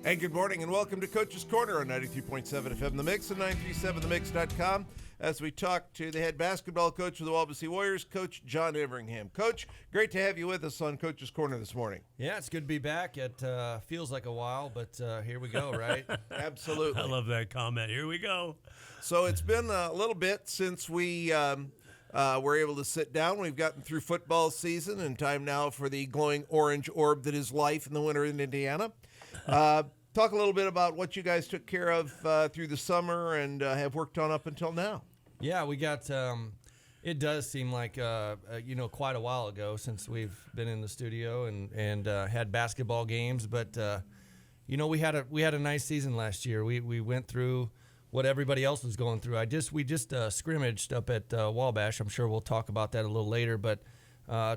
And good morning and welcome to Coach's Corner on 93.7 FM The Mix and 937themix.com as we talk to the head basketball coach of the Wawasee Warriors, Coach Jon Everingham. Coach, great to have you with us on Coach's Corner this morning. Yeah, it's good to be back. It feels like a while, but here we go, right? Absolutely. I love that comment. Here we go. So it's been a little bit since we were able to sit down. We've gotten through football season and time now for the glowing orange orb that is life in the winter in Indiana. Talk a little bit about what you guys took care of through the summer and have worked on up until now. Yeah, we got. It does seem like quite a while ago since we've been in the studio and had basketball games, but we had a nice season last year. We went through what everybody else was going through. We just scrimmaged up at Wabash. I'm sure we'll talk about that a little later, but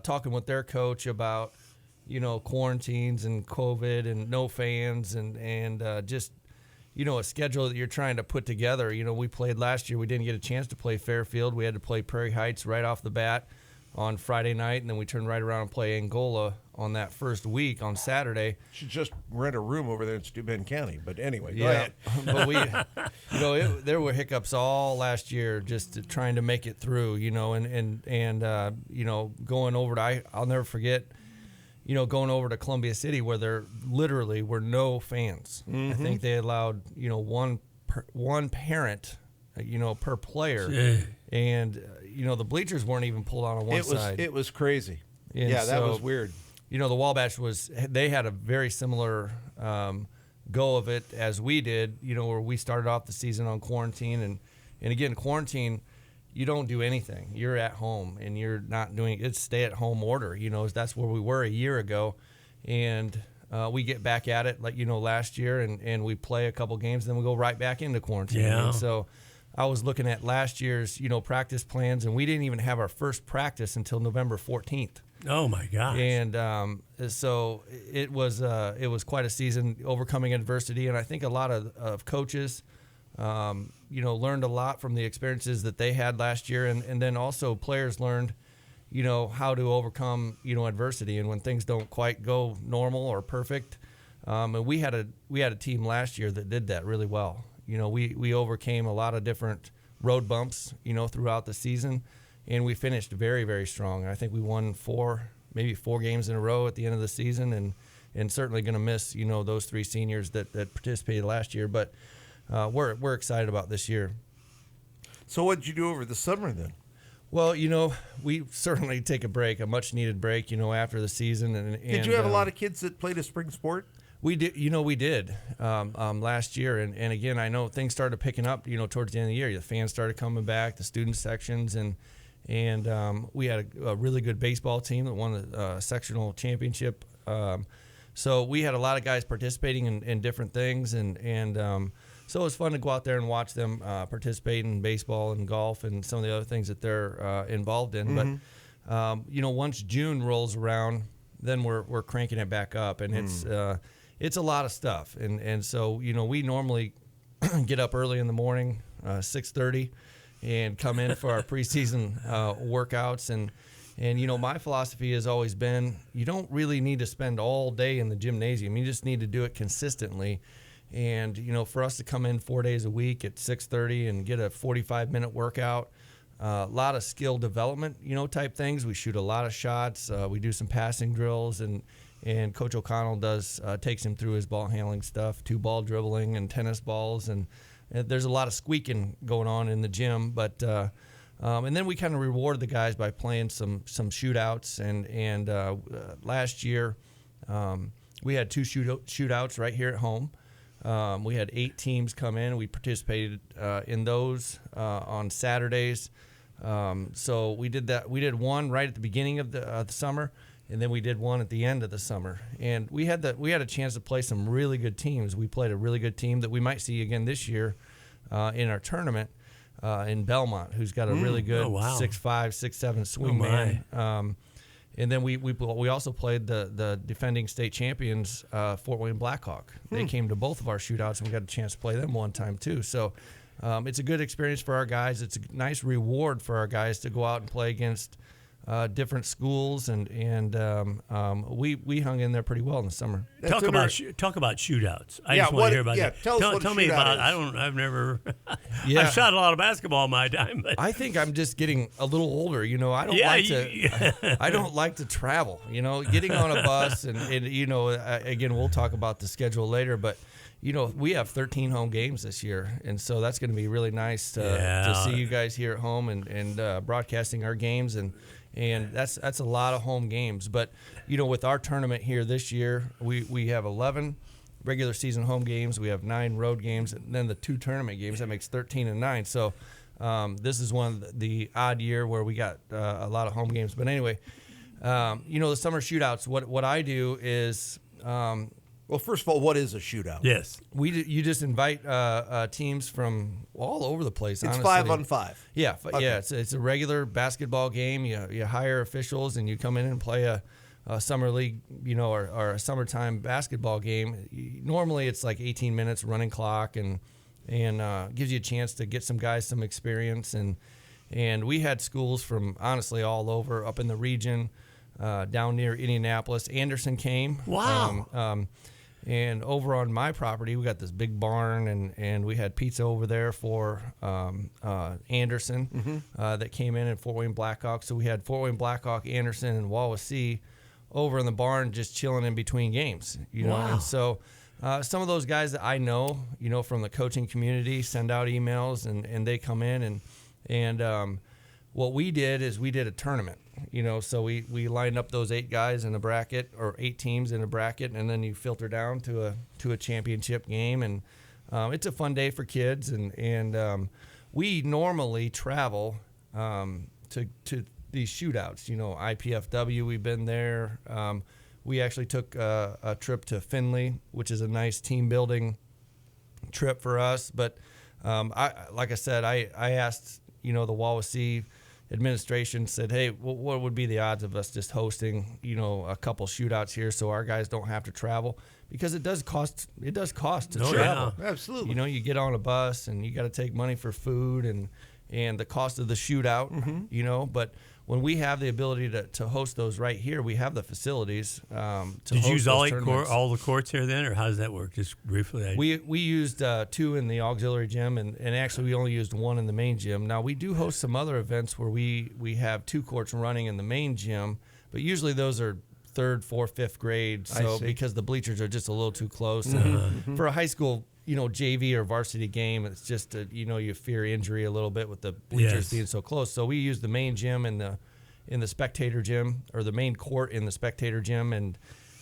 talking with their coach about quarantines and COVID and no fans and just a schedule that you're trying to put together. We played last year. We didn't get a chance to play Fairfield. We had to play Prairie Heights right off the bat on Friday night, and then we turned right around and play Angola on that first week on Saturday. Should just rent a room over there in Steuben County. But anyway, go ahead. But there were hiccups all last year just trying to make it through. And going over to I'll never forget. Going over to Columbia City where there literally were no fans. Mm-hmm. I think they allowed, one parent, per player. Yeah. And, the bleachers weren't even pulled on one side. It was crazy. And that was weird. The Wabash they had a very similar go of it as we did, where we started off the season on quarantine. And again, quarantine, you don't do anything. You're at home, and you're not doing it's stay-at-home order. That's where we were a year ago, and we get back at it last year, and we play a couple games, then we go right back into quarantine. Yeah. And so I was looking at last year's practice plans, and we didn't even have our first practice until November 14th. Oh my gosh! And so it was quite a season, overcoming adversity, and I think a lot of coaches. Learned a lot from the experiences that they had last year, and then also players learned, how to overcome, adversity, and when things don't quite go normal or perfect. And we had a team last year that did that really well. We overcame a lot of different road bumps, throughout the season, and we finished very, very strong. I think we won maybe four games in a row at the end of the season, and certainly going to miss, those three seniors that participated last year, but. We're excited about this year. So what did you do over the summer then? Well, we certainly take a break, a much-needed break, after the season. And did you have a lot of kids that played a spring sport? We did. We did last year, and again, I know things started picking up, towards the end of the year. The fans started coming back, the student sections, and we had a really good baseball team that won the sectional championship. So we had a lot of guys participating in different things, and so it was fun to go out there and watch them participate in baseball and golf and some of the other things that they're involved in. Mm-hmm. But once June rolls around, then we're cranking it back up, and it's a lot of stuff. And so we normally get up early in the morning, 6:30, and come in for our preseason workouts. And my philosophy has always been you don't really need to spend all day in the gymnasium. You just need to do it consistently. And, for us to come in 4 days a week at 6:30 and get a 45-minute workout, a lot of skill development, type things. We shoot a lot of shots. We do some passing drills, and Coach O'Connell takes him through his ball handling stuff, 2-ball dribbling and tennis balls. And there's a lot of squeaking going on in the gym. But and then we kind of reward the guys by playing some shootouts. And last year we had 2 shootouts right here at home. We had 8 teams come in. We participated in those on Saturdays. So we did that. We did one right at the beginning of the summer, and then we did one at the end of the summer. And we had a chance to play some really good teams. We played a really good team that we might see again this year in our tournament in Belmont, who's got a really good 6'5", 6'7" swing man. And then we also played the defending state champions, Fort Wayne Blackhawk. They came to both of our shootouts, and we got a chance to play them one time too. So it's a good experience for our guys. It's a nice reward for our guys to go out and play against different schools, and we hung in there pretty well in the summer. Talk about shootouts. I just want to hear about that. Tell me about. I've never. I've shot a lot of basketball in my time, but I think I'm just getting a little older. I don't like to travel. Getting on a bus and again, we'll talk about the schedule later, but. We have 13 home games this year, and so that's going to be really nice to see you guys here at home and broadcasting our games, and that's a lot of home games. But with our tournament here this year, we have 11 regular season home games, we have 9 road games, and then the 2 tournament games. That makes 13 and 9. So this is one of the odd year where we got a lot of home games. But anyway, the summer shootouts. What I do is. Well, first of all, what is a shootout? Yes. You just invite teams from all over the place. It's honestly. 5-on-5. Yeah, okay. Yeah. It's a regular basketball game. You hire officials and you come in and play a summer league, or a summertime basketball game. Normally it's like 18 minutes running clock and gives you a chance to get some guys some experience. And we had schools from honestly all over up in the region, down near Indianapolis. Anderson came. Wow. And over on my property, we got this big barn, and we had pizza over there for Anderson that came in Fort Wayne Blackhawk. So we had Fort Wayne Blackhawk, Anderson, and Wawasee over in the barn just chilling in between games. Wow. And so some of those guys that I know, from the coaching community send out emails, and they come in. And what we did is we did a tournament. So we lined up those 8 guys in a bracket, or 8 teams in a bracket, and then you filter down to a championship game, and it's a fun day for kids. And we normally travel to these shootouts. IPFW, we've been there. We actually took a trip to Findlay, which is a nice team building trip for us. But like I said, I asked the Wawasee administration, said, hey, what would be the odds of us just hosting a couple shootouts here so our guys don't have to travel, because it does cost to travel. Yeah, absolutely. You get on a bus and you got to take money for food and the cost of the shootout. But when we have the ability to host those right here, we have the facilities to Did host you use those all the courts here then, or how does that work? Just briefly. We used 2 in the auxiliary gym, and actually we only used 1 in the main gym. Now we do host some other events where we have 2 courts running in the main gym, but usually those are 3rd, 4th, 5th grade. So because the bleachers are just a little too close. And for a high school, JV or varsity game, it's just you fear injury a little bit with the bleachers being so close. So we use the main gym in the spectator gym, or the main court in the spectator gym, and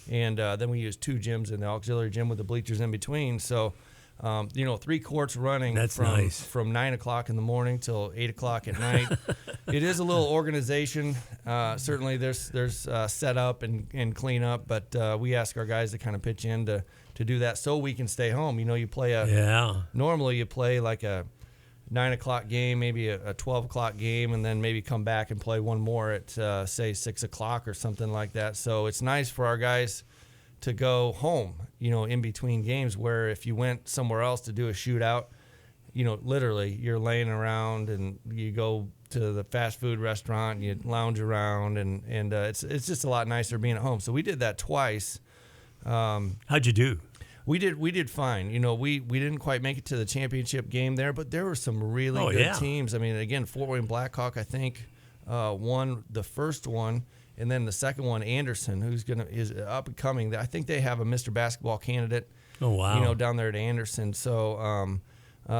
then we use 2 gyms in the auxiliary gym with the bleachers in between. So 3 courts running. That's from nice. From 9 o'clock in the morning till 8 o'clock at night. It is a little organization. Certainly there's setup and cleanup, but we ask our guys to kind of pitch in to do that so we can stay home. You play normally you play like a 9 o'clock game, maybe a 12 o'clock game, and then maybe come back and play one more at say 6 o'clock or something like that. So it's nice for our guys to go home, in between games, where if you went somewhere else to do a shootout, literally you're laying around and you go to the fast food restaurant and you lounge around, and it's just a lot nicer being at home. So we did that twice. How'd you do? We did fine. We didn't quite make it to the championship game there, but there were some really good teams. I mean, again, Fort Wayne Blackhawk, I think, won the first one, and then the second one, Anderson, is up and coming. I think they have a Mr. Basketball candidate. Oh wow! Down there at Anderson. So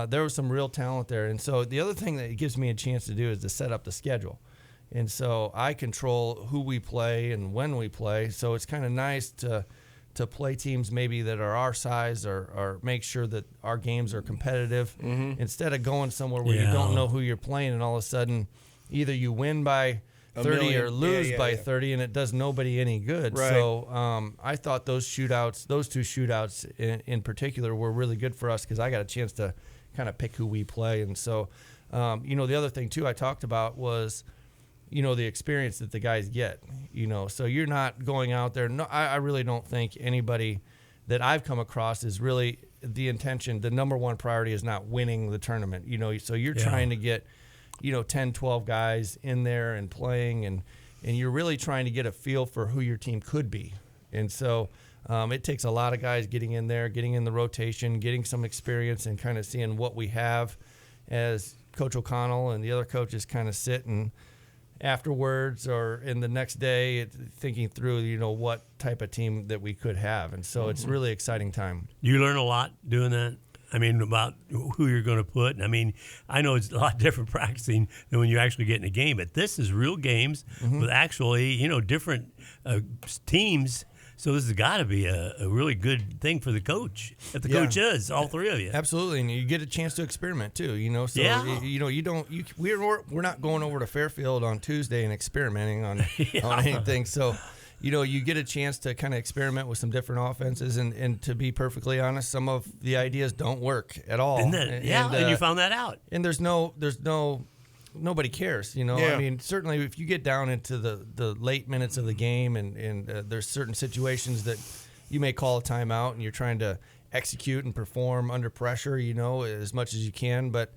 there was some real talent there. And so the other thing that it gives me a chance to do is to set up the schedule. And so I control who we play and when we play. So it's kind of nice to play teams maybe that are our size, or make sure that our games are competitive, instead of going somewhere where you don't know who you're playing, and all of a sudden either you win by 30 or lose by 30, and it does nobody any good. Right. So I thought those two shootouts in particular were really good for us, because I got a chance to kind of pick who we play. And so, the other thing too I talked about was, the experience that the guys get, so you're not going out there. No, I really don't think anybody that I've come across is really the intention. The number one priority is not winning the tournament, so you're trying to get, 10, 12 guys in there and playing. and you're really trying to get a feel for who your team could be. And so it takes a lot of guys getting in there, getting in the rotation, getting some experience, and kind of seeing what we have as Coach O'Connell and the other coaches kind of sit and afterwards or in the next day thinking through, what type of team that we could have. And so it's really exciting time. You learn a lot doing that? I mean, about who you're going to put. I mean, I know it's a lot different practicing than when you actually get in a game, but this is real games with actually, different teams. So this has got to be a really good thing for the coach. If the coach is, all three of you. Absolutely, and you get a chance to experiment too. So we're not going over to Fairfield on Tuesday and experimenting on anything. So you get a chance to kind of experiment with some different offenses, and to be perfectly honest, some of the ideas don't work at all. And you found that out. And nobody cares, I mean, certainly if you get down into the late minutes of the game and there's certain situations that you may call a timeout and you're trying to execute and perform under pressure, as much as you can. But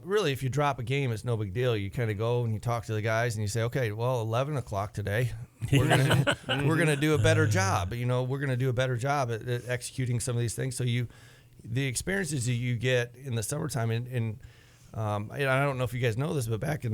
really, if you drop a game, it's no big deal. You kind of go and you talk to the guys and you say, okay, well, 11 o'clock today, we're gonna do a better job. We're gonna do a better job at executing some of these things. So the experiences that you get in the summertime I don't know if you guys know this, but back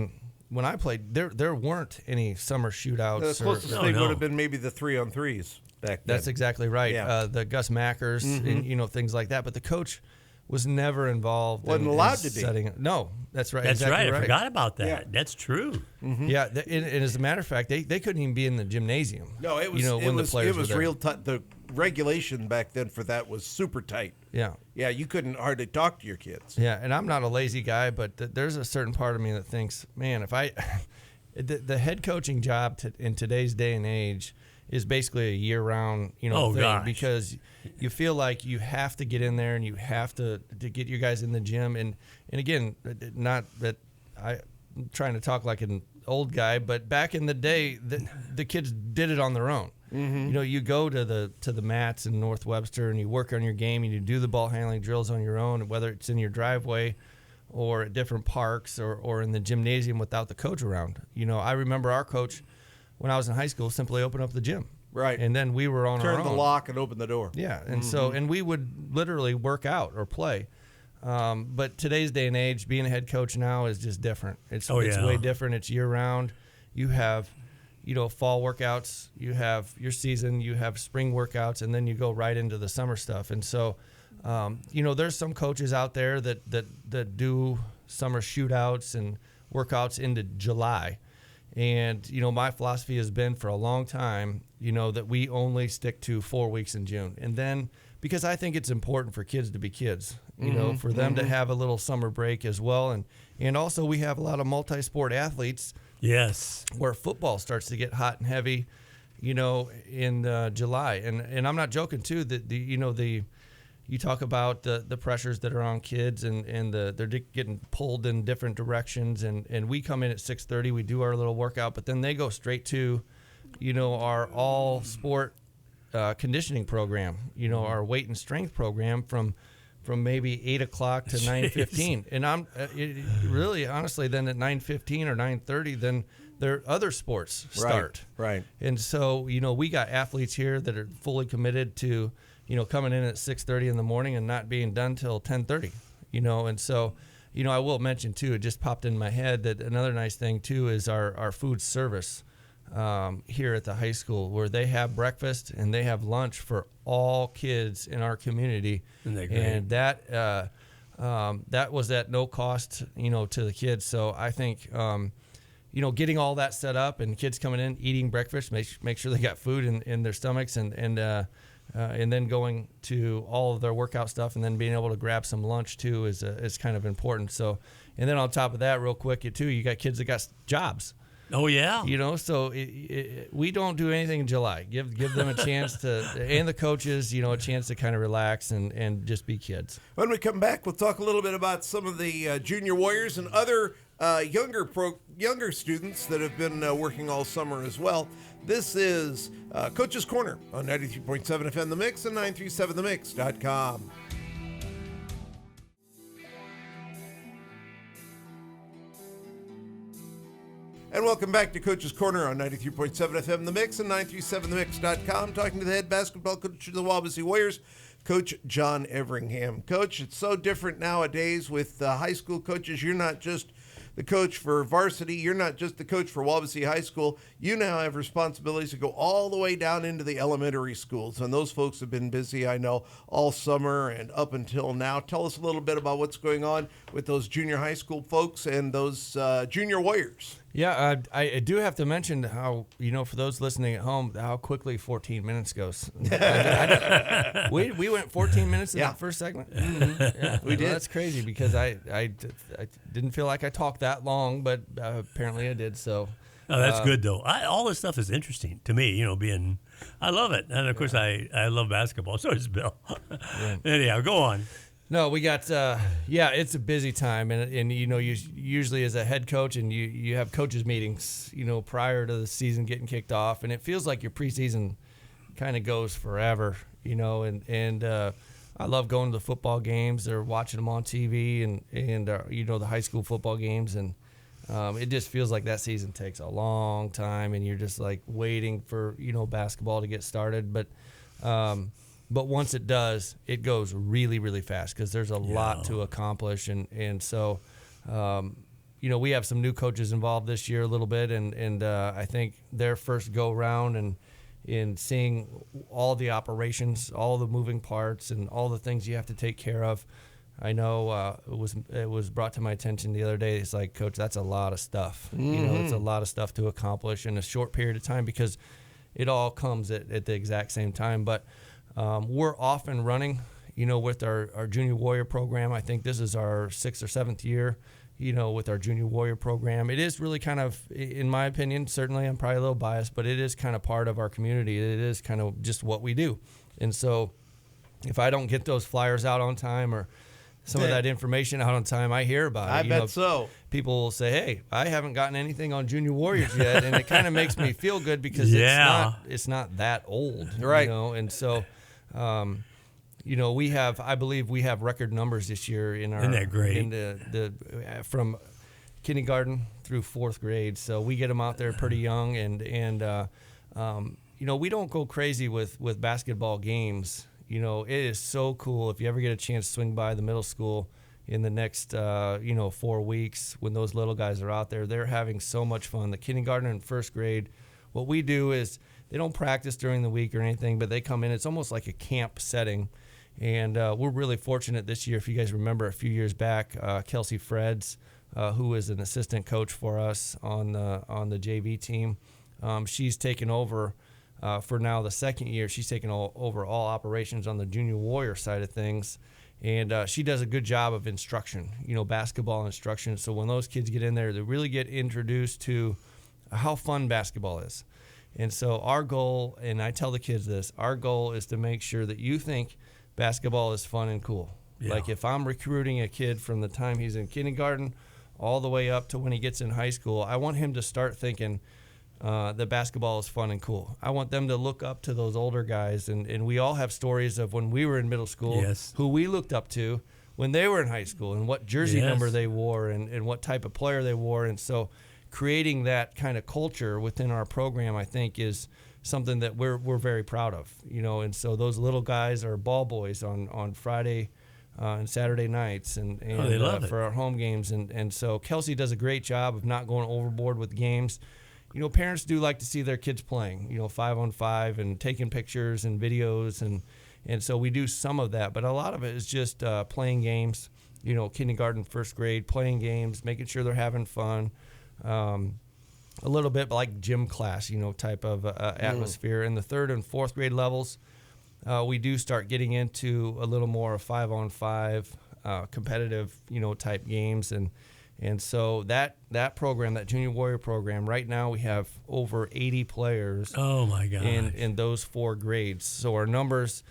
when I played, there weren't any summer shootouts. The closest thing would have been maybe the 3-on-3s back then. That's exactly right. Yeah. The Gus Mackers and things like that. But the coach was never involved. Wasn't allowed to be. No, that's right. That's exactly right. I forgot about that. Yeah. That's true. Mm-hmm. Yeah, and as a matter of fact, they couldn't even be in the gymnasium. No, it was the players real tight. The regulation back then for that was super tight. Yeah. Yeah, you couldn't hardly talk to your kids. Yeah, and I'm not a lazy guy, but there's a certain part of me that thinks, man, if the head coaching job in today's day and age is basically a year-round, thing, gosh. because you feel like you have to get in there and you have to get your guys in the gym. And again, not that I'm trying to talk like an old guy, but back in the day, the kids did it on their own. Mm-hmm. You go to the mats in North Webster and you work on your game and you do the ball handling drills on your own, whether it's in your driveway or at different parks or in the gymnasium without the coach around. I remember our coach when I was in high school simply opened up the gym. Right. And then we were on our own. Turn the lock and open the door. Yeah. And so we would literally work out or play. But today's day and age, being a head coach now is just different. It's way different. It's year round. You have fall workouts, you have your season, you have spring workouts, and then you go right into the summer stuff. And so, there's some coaches out there that do summer shootouts and workouts into July. And, my philosophy has been for a long time, that we only stick to 4 weeks in June. And then, because I think it's important for kids to be kids, for them to have a little summer break as well. And also we have a lot of multi-sport athletes. Yes. Where football starts to get hot and heavy, in July. And I'm not joking too that you talk about the pressures that are on kids and they're getting pulled in different directions. And we come in at 6:30, we do our little workout, but then they go straight to, our all sport conditioning program, our weight and strength program from maybe 8 o'clock to 9:15, and I'm really honestly then at 9:15 or 9:30, then their other sports start. Right. And so we got athletes here that are fully committed to coming in at 6:30 in the morning and not being done till 10:30. And so I will mention too, it just popped in my head that another nice thing too is our food service here at the high school, where they have breakfast and they have lunch for all kids in our community. And that was at no cost, to the kids. So I think, getting all that set up and kids coming in, eating breakfast, make sure they got food in their stomachs and then going to all of their workout stuff and then being able to grab some lunch too is kind of important. So, and then on top of that, real quick, you got kids that got jobs. Oh yeah. So we don't do anything in July. Give them a chance to, and the coaches, a chance to kind of relax and just be kids. When we come back, we'll talk a little bit about some of the junior warriors and other younger students that have been working all summer as well. This is Coach's Corner on 93.7 FM The Mix and 937themix.com. And welcome back to Coach's Corner on 93.7 FM The Mix and 937themix.com. Talking to the head basketball coach of the Wawasee Warriors, Coach Jon Everingham. Coach, it's so different nowadays with high school coaches. You're not just the coach for varsity. You're not just the coach for Wawasee High School. You now have responsibilities to go all the way down into the elementary schools. And those folks have been busy, I know, all summer and up until now. Tell us a little bit about what's going on with those junior high school folks and those junior Warriors. Yeah, I do have to mention how, for those listening at home, how quickly 14 minutes goes. We went 14 minutes in that first segment. Mm-hmm. Yeah, we did. That's crazy because I didn't feel like I talked that long, but apparently I did. So. Oh, that's good though. All this stuff is interesting to me. I love it, and of course I love basketball. So does Bill. Anyhow, go on. No, we got it's a busy time, and you usually as a head coach, and you have coaches meetings, prior to the season getting kicked off, and it feels like your preseason kind of goes forever, and I love going to the football games or watching them on TV, and the high school football games, and it just feels like that season takes a long time, and you're just like waiting for basketball to get started, But once it does, it goes really, really fast because there's a lot to accomplish. And so, we have some new coaches involved this year a little bit. And I think their first go-round and in seeing all the operations, all the moving parts, and all the things you have to take care of. I know it was brought to my attention the other day. It's like, Coach, that's a lot of stuff. Mm-hmm. It's a lot of stuff to accomplish in a short period of time because it all comes at the exact same time. But we're off and running, with our Junior Warrior program. I think this is our 6th or 7th year, with our Junior Warrior program. It is really kind of, in my opinion, certainly I'm probably a little biased, but it is kind of part of our community. It is kind of just what we do. And so if I don't get those flyers out on time or some of that information out on time, I hear about it. I bet so. People will say, hey, I haven't gotten anything on Junior Warriors yet. And it kind of makes me feel good because it's not that old. Right. And so... I believe we have record numbers this year in our, isn't that great? In the from kindergarten through 4th grade. So we get them out there pretty young, and we don't go crazy with basketball games. It is so cool if you ever get a chance to swing by the middle school in the next 4 weeks when those little guys are out there. They're having so much fun. The kindergarten and 1st grade. What we do is they don't practice during the week or anything, but they come in. It's almost like a camp setting. And we're really fortunate this year. If you guys remember a few years back, Kelsey Freds, who is an assistant coach for us on the JV team, she's taken over for now the 2nd year. She's taken over all operations on the Junior Warrior side of things. And she does a good job of instruction, basketball instruction. So when those kids get in there, they really get introduced to how fun basketball is. And so our goal, and I tell the kids this, our goal is to make sure that you think basketball is fun and cool. Yeah. Like if I'm recruiting a kid from the time he's in kindergarten all the way up to when he gets in high school, I want him to start thinking that basketball is fun and cool. I want them to look up to those older guys. And we all have stories of when we were in middle school, who we looked up to when they were in high school and what jersey number they wore and what type of player they wore. And so creating that kind of culture within our program, I think, is something that we're very proud of, and so those little guys are ball boys on Friday and Saturday nights and they love it for our home games. And so Kelsey does a great job of not going overboard with games. Parents do like to see their kids playing, 5-on-5 and taking pictures and videos. And so we do some of that, but a lot of it is just playing games, kindergarten, 1st grade, playing games, making sure they're having fun. A little bit like gym class, type of atmosphere. In the 3rd and 4th grade levels, we do start getting into a little more 5-on-5 competitive, type games. And so that program, that Junior Warrior program, right now we have over 80 players. Oh my God! In those 4 grades. So our numbers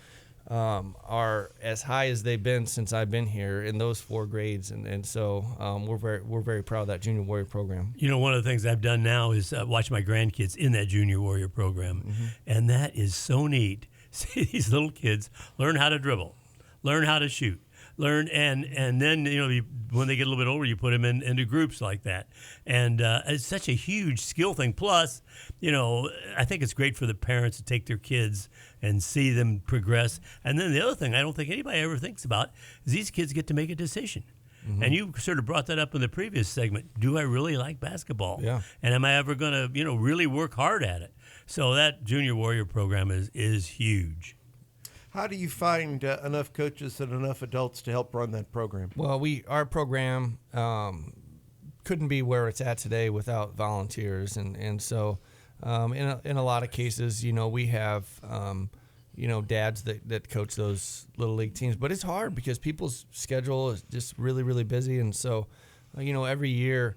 are as high as they've been since I've been here in those 4 grades, and so we're very proud of that Junior Warrior program. One of the things I've done now is watch my grandkids in that Junior Warrior program, and that is so neat. See these little kids learn how to dribble, learn how to shoot, learn, and then when they get a little bit older, you put them into groups like that, and it's such a huge skill thing. Plus, I think it's great for the parents to take their kids and see them progress. And then the other thing I don't think anybody ever thinks about is these kids get to make a decision. Mm-hmm. And you sort of brought that up in the previous segment. Do I really like basketball? Yeah. And am I ever going to, really work hard at it? So that Junior Warrior program is huge. How do you find enough coaches and enough adults to help run that program? Well, our program couldn't be where it's at today without volunteers, and so in a lot of cases, we have dads that coach those little league teams, but it's hard because people's schedule is just really, really busy, and so every year,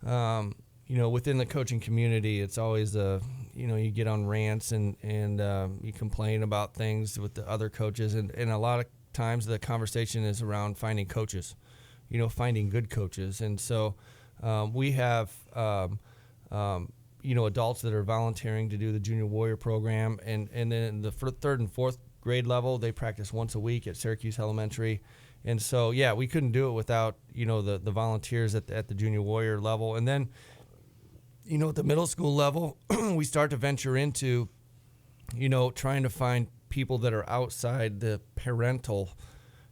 within the coaching community, it's always you get on rants and you complain about things with the other coaches, and a lot of times the conversation is around finding coaches, finding good coaches, and so we have adults that are volunteering to do the Junior Warrior program, and then the third and fourth grade level, they practice once a week at Syracuse Elementary. And so, we couldn't do it without, the volunteers at the Junior Warrior level. And then, at the middle school level, we start to venture into, trying to find people that are outside the parental,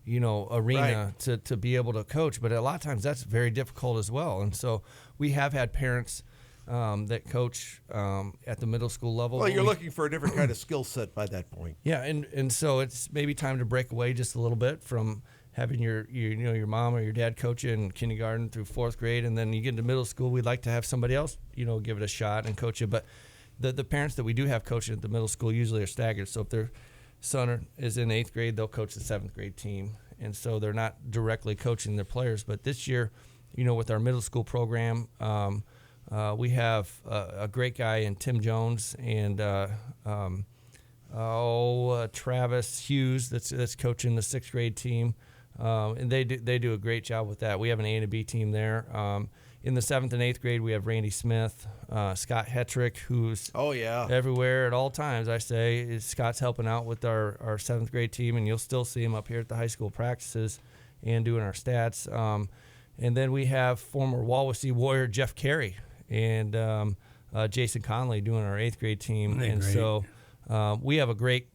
arena right. to be able to coach. But a lot of times that's very difficult as well. And so we have had parents that coach at the middle school level. Well, you're looking for a different kind of skill set by that point. Yeah, and so it's maybe time to break away just a little bit from having your mom or your dad coach you in kindergarten through fourth grade, and then you get into middle school. We'd like to have somebody else, give it a shot and coach you. But the parents that we do have coaching at the middle school usually are staggered. So if their son is in 8th grade, they'll coach the 7th grade team, and so they're not directly coaching their players. But this year, with our middle school program, we have a great guy in Tim Jones and Travis Hughes that's coaching the 6th grade team, and they do a great job with that. We have an A and a B team there. In the 7th and 8th grade, we have Randy Smith, Scott Hetrick, who's everywhere at all times. I say Scott's helping out with our 7th grade team, and you'll still see him up here at the high school practices and doing our stats. And then we have former Wawasee Warrior Jeff Carey and Jason Conley doing our 8th grade team. So we have a great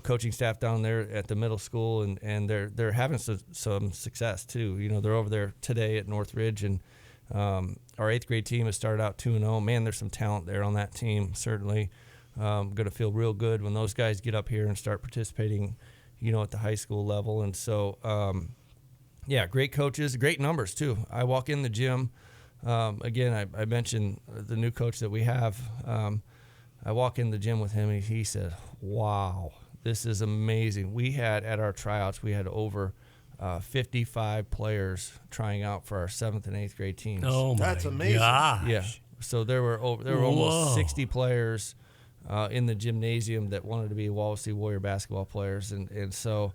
coaching staff down there at the middle school, and they're having some success too. They're over there today at Northridge, and our 8th grade team has started out 2-0. Man, there's some talent there on that team. Certainly going to feel real good when those guys get up here and start participating at the high school level. And so great coaches, great numbers too. I walk in the gym. Again, I mentioned the new coach that we have. I walk in the gym with him, and he said, wow, this is amazing. We had, at our tryouts, over 55 players trying out for our 7th and 8th grade teams. Oh, my That's amazing. gosh. Yeah. So there were almost 60 players in the gymnasium that wanted to be Wawasee Warrior basketball players. And so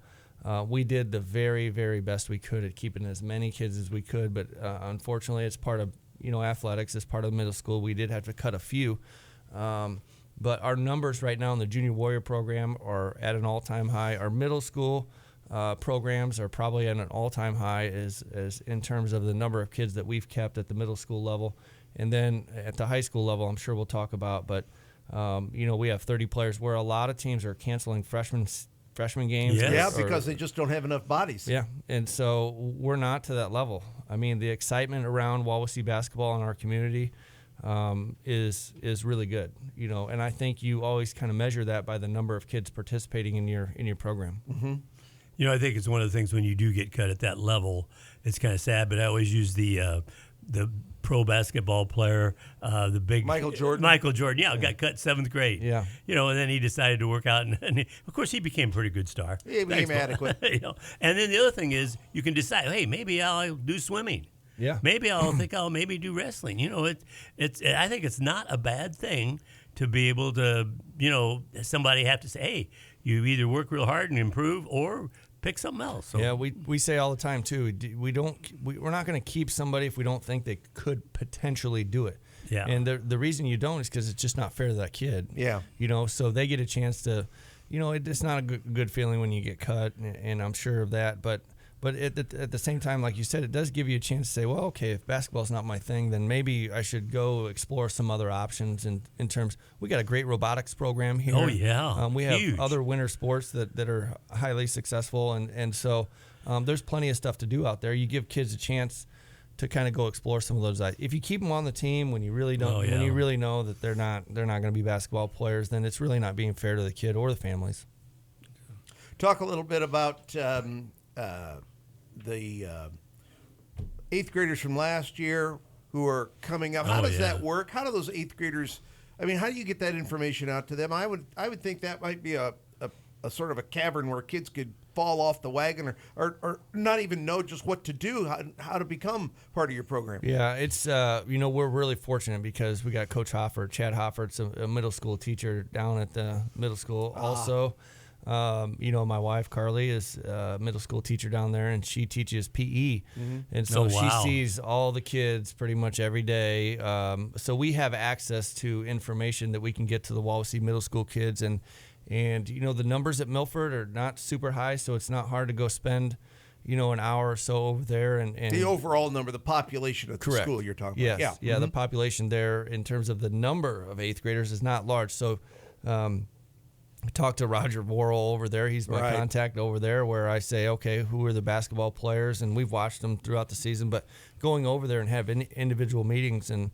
we did the very, very best we could at keeping as many kids as we could. But unfortunately, it's part of, athletics. It's part of middle school. We did have to cut a few. But our numbers right now in the Junior Warrior program are at an all-time high. Our middle school programs are probably at an all-time high as in terms of the number of kids that we've kept at the middle school level. And then at the high school level, I'm sure we'll talk about, but we have 30 players, where a lot of teams are canceling freshman games. Yes. Yeah, because they just don't have enough bodies. Yeah, and so we're not to that level. I mean, the excitement around Wawasee basketball in our community is really good, and I think you always kind of measure that by the number of kids participating in your program. Mm-hmm. I think it's one of the things when you do get cut at that level, it's kind of sad, but I always use the pro basketball player, the big Michael Jordan. Got cut 7th grade. Yeah. And then he decided to work out, and of course he became a pretty good star. He became adequate. And then the other thing is, you can decide, hey, maybe I'll do swimming. Yeah. Maybe I'll maybe do wrestling. I think it's not a bad thing to be able to, somebody have to say, hey, you either work real hard and improve or pick something else. So. Yeah, we say all the time too. We're not going to keep somebody if we don't think they could potentially do it. Yeah. And the reason you don't is because it's just not fair to that kid. Yeah. So they get a chance to, it's not a good feeling when you get cut, and I'm sure of that. But But at the same time, like you said, it does give you a chance to say, well, okay, if basketball's not my thing, then maybe I should go explore some other options. In terms, we got a great robotics program here. Oh, yeah. We have Huge. other winter sports that are highly successful, and so there's plenty of stuff to do out there. You give kids a chance to kind of go explore some of those. If you keep them on the team when you really don't, when you really know that they're not going to be basketball players, then it's really not being fair to the kid or the families. Talk a little bit about the eighth graders from last year who are coming up. How does that work? How do those eighth graders? I mean, how do you get that information out to them? I would think that might be a sort of a cavern where kids could fall off the wagon or not even know just what to do, how to become part of your program. Yeah, it's we're really fortunate because we got Coach Hoffert, Chad Hoffert's a middle school teacher down at the middle school. Also, my wife Carly is a middle school teacher down there, and she teaches PE, and so she sees all the kids pretty much every day. So we have access to information that we can get to the Wawasee middle school kids, and the numbers at Milford are not super high, so it's not hard to go spend an hour or so over there. And the overall number, the population of the school you're talking about. Yes. Yeah, the population there in terms of the number of eighth graders is not large. So I talked to Roger Worrell over there. He's my contact over there, where I say, okay, who are the basketball players? And we've watched them throughout the season. But going over there and have individual meetings and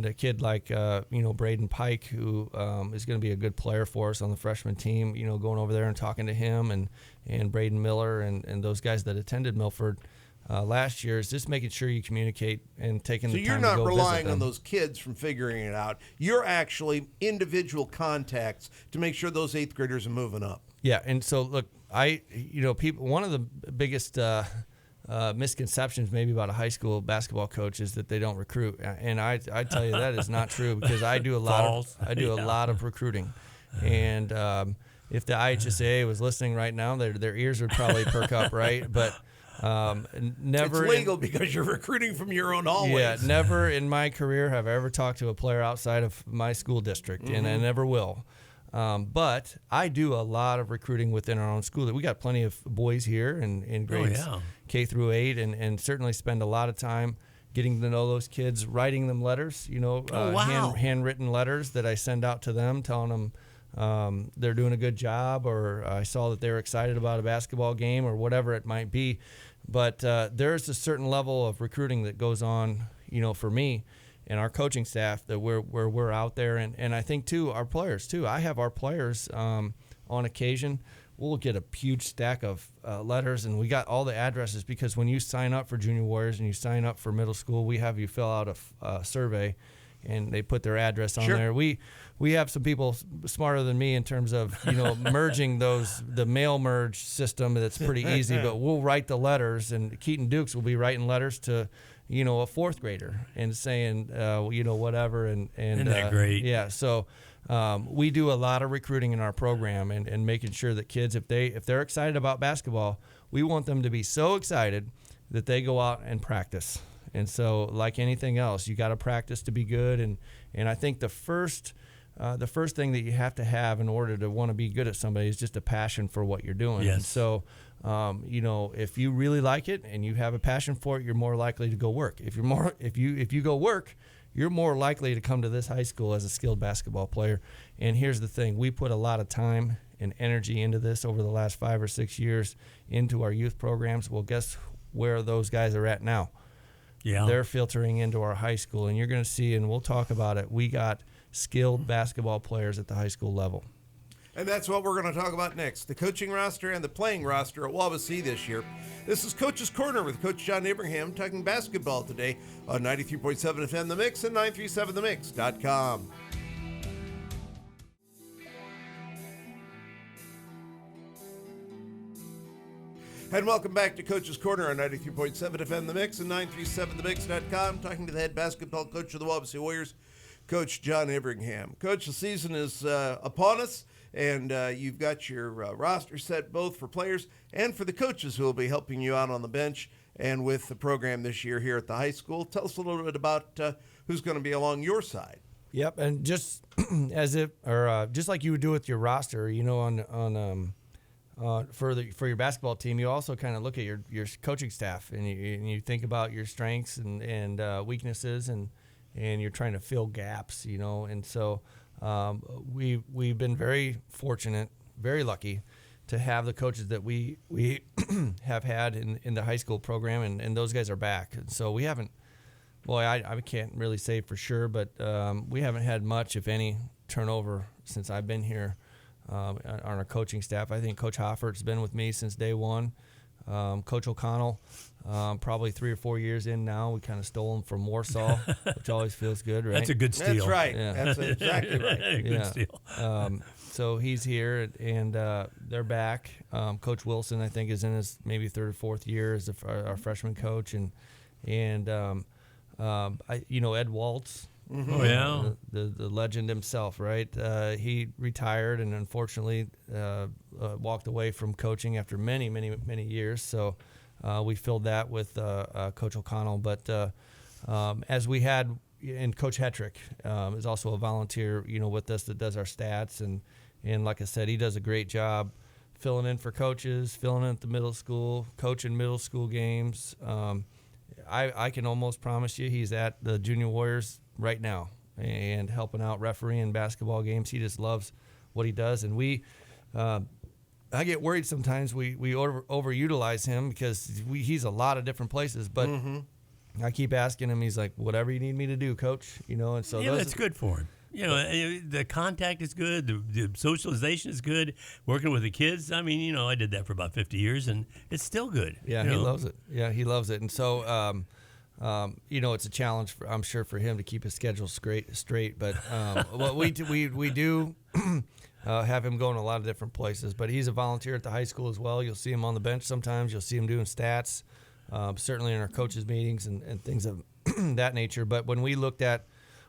a kid like Braden Pike, who is going to be a good player for us on the freshman team, going over there and talking to him and Braden Miller and those guys that attended Milford last year, is just making sure you communicate and taking the time to go visit them. So you're not relying on those kids from figuring it out. You're actually individual contacts to make sure those eighth graders are moving up. Yeah, and so look, people. One of the biggest misconceptions maybe about a high school basketball coach is that they don't recruit, and I tell you that is not true, because I do a lot of recruiting, and if the IHSA was listening right now, their ears would probably perk up, right? But never. It's legal because you're recruiting from your own hallways. Yeah, never in my career have I ever talked to a player outside of my school district, and I never will. But I do a lot of recruiting within our own school. We got plenty of boys here in grades K through 8, and certainly spend a lot of time getting to know those kids, writing them letters, handwritten letters that I send out to them, telling them they're doing a good job, or I saw that they were excited about a basketball game, or whatever it might be. But there's a certain level of recruiting that goes on, for me and our coaching staff, that we're out there, and I think too our players too. I have our players on occasion. We'll get a huge stack of letters, and we got all the addresses, because when you sign up for Junior Warriors and you sign up for middle school, we have you fill out a survey, and they put their address on there. We have some people smarter than me in terms of merging the mail merge system. That's pretty easy, but we'll write the letters, and Keaton Dukes will be writing letters to a fourth grader and saying whatever, and isn't that great? Yeah, so we do a lot of recruiting in our program, and making sure that kids, if they're excited about basketball, we want them to be so excited that they go out and practice. And so, like anything else, you got to practice to be good. And I think the first thing that you have to have in order to want to be good at somebody is just a passion for what you're doing. Yes. And so, if you really like it and you have a passion for it, you're more likely to go work. If you go work, you're more likely to come to this high school as a skilled basketball player. And here's the thing: we put a lot of time and energy into this over the last 5 or 6 years into our youth programs. Well, guess where those guys are at now? Yeah. They're filtering into our high school, and you're going to see, and we'll talk about it, we got skilled basketball players at the high school level. And that's what we're going to talk about next, the coaching roster and the playing roster at Wawasee this year. This is Coach's Corner with Coach Jon Everingham, talking basketball today on 93.7 FM The Mix and 937themix.com. And welcome back to Coach's Corner on 93.7 FM The Mix and 937themix.com. Talking to the head basketball coach of the Wawasee Warriors, Coach Jon Everingham. Coach, the season is upon us, and you've got your roster set both for players and for the coaches who will be helping you out on the bench and with the program this year here at the high school. Tell us a little bit about who's going to be along your side. Yep, and just just like you would do with your roster, on for your basketball team, you also kind of look at your coaching staff and you think about your strengths and weaknesses and you're trying to fill gaps, and so we've been very fortunate, very lucky to have the coaches that we have had in the high school program, and those guys are back. And so we haven't, I can't really say for sure, but we haven't had much, if any, turnover since I've been here on our coaching staff. I think Coach Hoffert's been with me since day one. Coach O'Connell, probably 3 or 4 years in now. We kind of stole him from Warsaw, which always feels good, right? That's a good steal. That's right. Yeah. That's exactly right. Good steal. So he's here, and they're back. Coach Wilson, I think, is in his maybe 3rd or 4th year as our freshman coach, and Ed Waltz. Mm-hmm. Oh yeah, the legend himself, right? He retired and unfortunately walked away from coaching after many years. So we filled that with Coach O'Connell. But as we had, and Coach Hetrick is also a volunteer, with us that does our stats, and like I said, he does a great job filling in for coaches, filling in at the middle school, coaching middle school games. I can almost promise you he's at the Junior Warriors right now and helping out refereeing basketball games. He just loves what he does, and I get worried sometimes we overutilize him because he's a lot of different places, but I keep asking him. He's like, whatever you need me to do, coach, and so that's good for him. The contact is good. The socialization is good. Working with the kids, I did that for about 50 years, and it's still good. Yeah, he loves it. Yeah, he loves it. And so, it's a challenge, I'm sure, for him to keep his schedule straight. But we do have him going a lot of different places. But he's a volunteer at the high school as well. You'll see him on the bench sometimes. You'll see him doing stats, certainly in our coaches' meetings and things of that nature. But when we looked at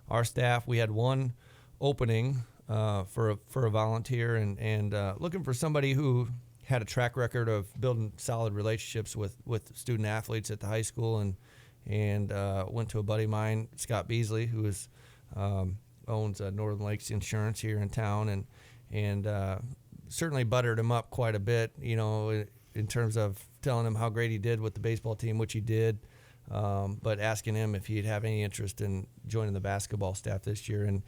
our staff, we had one opening for a volunteer and looking for somebody who had a track record of building solid relationships with student athletes at the high school, and went to a buddy of mine, Scott Beasley, who owns Northern Lakes Insurance here in town, and certainly buttered him up quite a bit, in terms of telling him how great he did with the baseball team, which he did. But asking him if he'd have any interest in joining the basketball staff this year. And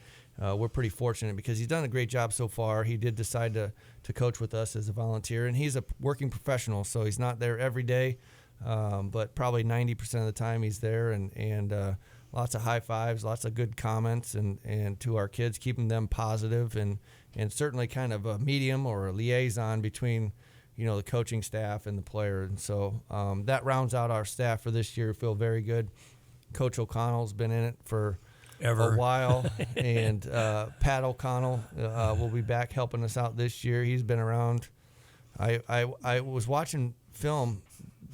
we're pretty fortunate because he's done a great job so far. He did decide to coach with us as a volunteer, and he's a working professional, so he's not there every day, but probably 90% of the time he's there, and lots of high fives, lots of good comments, and to our kids, keeping them positive, and certainly kind of a medium or a liaison between the coaching staff and the player. And so that rounds out our staff for this year. Feel very good. Coach O'Connell's been in it for a while, and Pat O'Connell will be back helping us out this year. He's been around. I was watching film,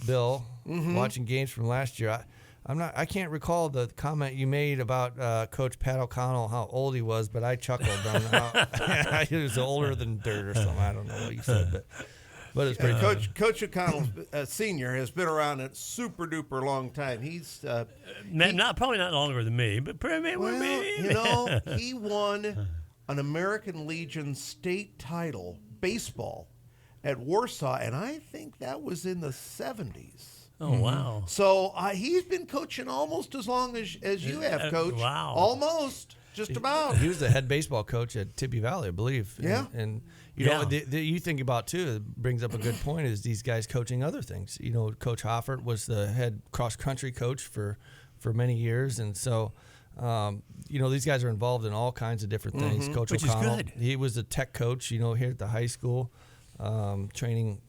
Bill, watching games from last year. I can't recall the comment you made about Coach Pat O'Connell, how old he was, but I chuckled on how he was older than dirt or something. I don't know what you said, but it's pretty Coach O'Connell Senior has been around a super duper long time. He's probably not longer than me, but maybe. He won an American Legion state title baseball at Warsaw, and I think that was in the 70s. Oh wow! So he's been coaching almost as long as you have, Coach. Wow! Almost, just about. He was the head baseball coach at Tippy Valley, I believe. Yeah, and you know, you think about too. It brings up a good point. Is these guys coaching other things? Coach Hoffert was the head cross country coach for many years, and so these guys are involved in all kinds of different things. Coach Which O'Connell, is good. He was a tech coach, here at the high school, training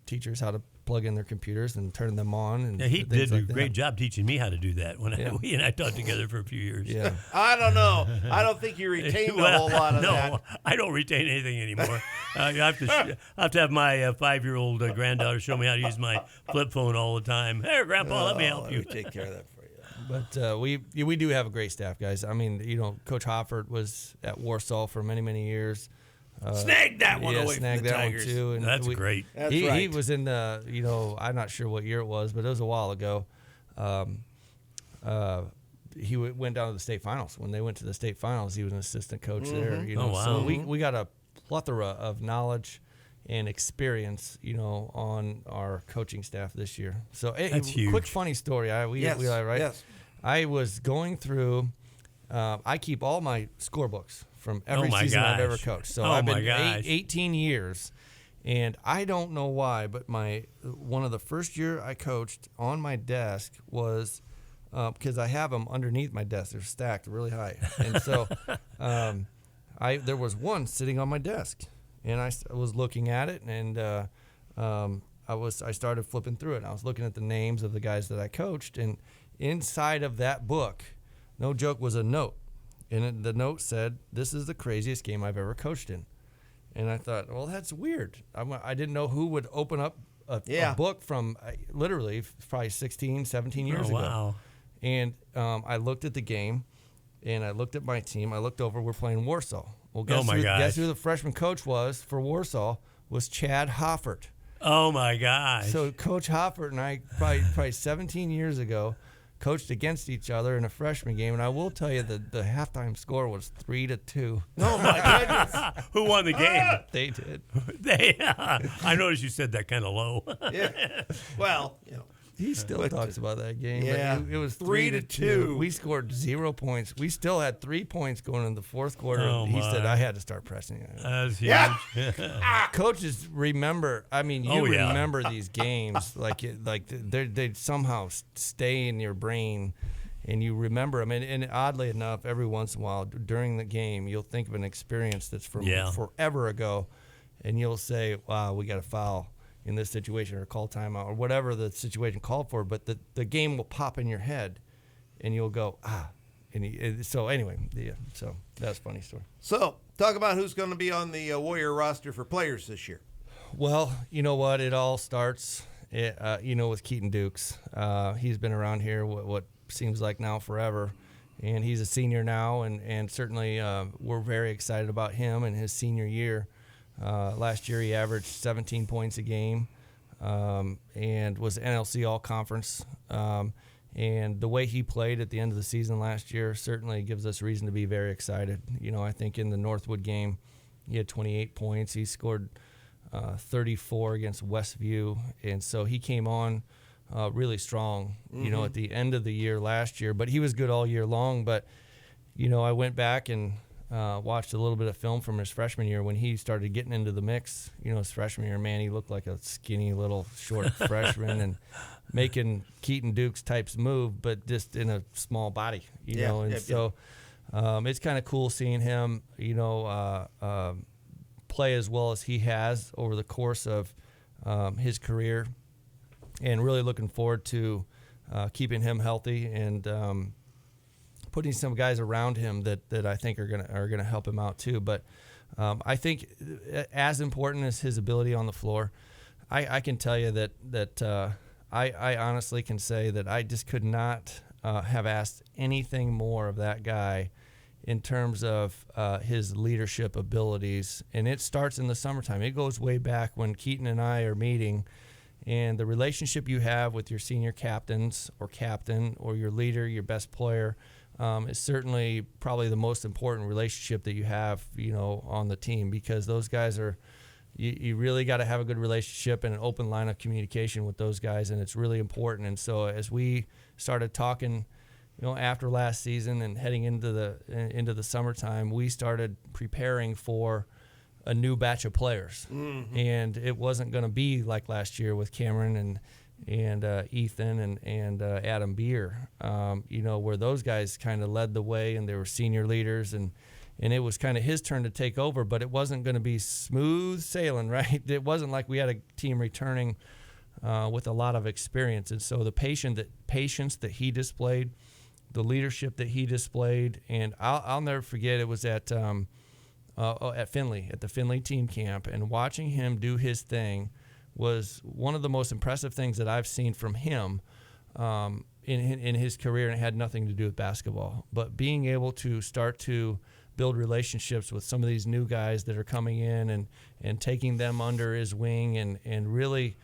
teachers how to plug in their computers and turn them on. And he did like a great job teaching me how to do that when we and I taught together for a few years. Yeah. I don't know. I don't think you retained a whole lot of that. No, I don't retain anything anymore. I have to have my 5-year-old granddaughter show me how to use my flip phone all the time. Hey, Grandpa, let me help you. Let me take care of that for you. But we do have a great staff, guys. I mean, Coach Hoffert was at Warsaw for many, many years. Snagged that one away from the Tigers. One too. And that's great. He was in the, I'm not sure what year it was, but it was a while ago. He went down to the state finals. When they went to the state finals, he was an assistant coach there. Oh, wow. So we got a plethora of knowledge and experience, on our coaching staff this year. So That's huge. Quick funny story. Yes. I was going through. I keep all my scorebooks from every season I've ever coached. So I've been 18 years, and I don't know why, but one of the first year I coached on my desk was because I have them underneath my desk. They're stacked really high, and so there was one sitting on my desk. And I was looking at it, and I started flipping through it. And I was looking at the names of the guys that I coached, and inside of that book, no joke, was a note. And the note said, "This is the craziest game I've ever coached in." And I thought, well, that's weird. I didn't know who would open up a book from literally probably 16, 17 years ago. Wow. And I looked at the game, and I looked at my team. I looked over, we're playing Warsaw. Well, guess who the freshman coach was for Warsaw? Was Chad Hoffert. Oh, my gosh. So Coach Hoffert and I, probably 17 years ago, coached against each other in a freshman game. And I will tell you that the halftime score was 3-2. Oh, my goodness. Who won the game? They did. I noticed you said that kind of low. Yeah. Well, He still talks about that game. Yeah. But it was 3-2. We scored 0 points. We still had 3 points going in the fourth quarter. Oh, he my. said, I had to start pressing. That's huge. Yeah. Coaches remember. I mean, you remember these games they somehow stay in your brain, and you remember them. And oddly enough, every once in a while during the game, you'll think of an experience that's from forever ago, and you'll say, "Wow, we got a foul in this situation, or call timeout, or whatever the situation called for." But the game will pop in your head, and you'll go, so anyway, so that's a funny story. So talk about who's going to be on the Warrior roster for players this year. Well, you know what? It all starts, with Keaton Dukes. He's been around here what seems like now forever, and he's a senior now, and certainly we're very excited about him and his senior year. Last year he averaged 17 points a game and was NLC All-Conference. And the way he played at the end of the season last year certainly gives us reason to be very excited. I think in the Northwood game he had 28 points. He scored 34 against Westview. And so he came on really strong, at the end of the year last year. But he was good all year long. But, I went back and watched a little bit of film from his freshman year when he started getting into the mix. His freshman year, man, he looked like a skinny little short freshman and making Keaton Dukes types move, but just in a small body, So it's kind of cool seeing him, play as well as he has over the course of his career, and really looking forward to keeping him healthy and putting some guys around him that I think are gonna help him out too. But I think as important as his ability on the floor, I can tell you that I honestly can say that I just could not have asked anything more of that guy in terms of his leadership abilities. And it starts in the summertime. It goes way back when Keaton and I are meeting, and the relationship you have with your senior captains or captain or your leader, your best player, is certainly probably the most important relationship that you have, on the team, because those guys are, you really got to have a good relationship and an open line of communication with those guys, and it's really important. And so as we started talking, after last season and heading into the summertime, we started preparing for a new batch of players. Mm-hmm. And it wasn't going to be like last year with Cameron and Ethan and Adam Beer, where those guys kind of led the way and they were senior leaders, and it was kind of his turn to take over, but it wasn't going to be smooth sailing, right? It wasn't like we had a team returning with a lot of experience. And so the patience that he displayed, the leadership that he displayed, and I'll never forget, it was at Findlay, at the Findlay team camp, and watching him do his thing was one of the most impressive things that I've seen from him in his career, and it had nothing to do with basketball. But being able to start to build relationships with some of these new guys that are coming in and taking them under his wing and really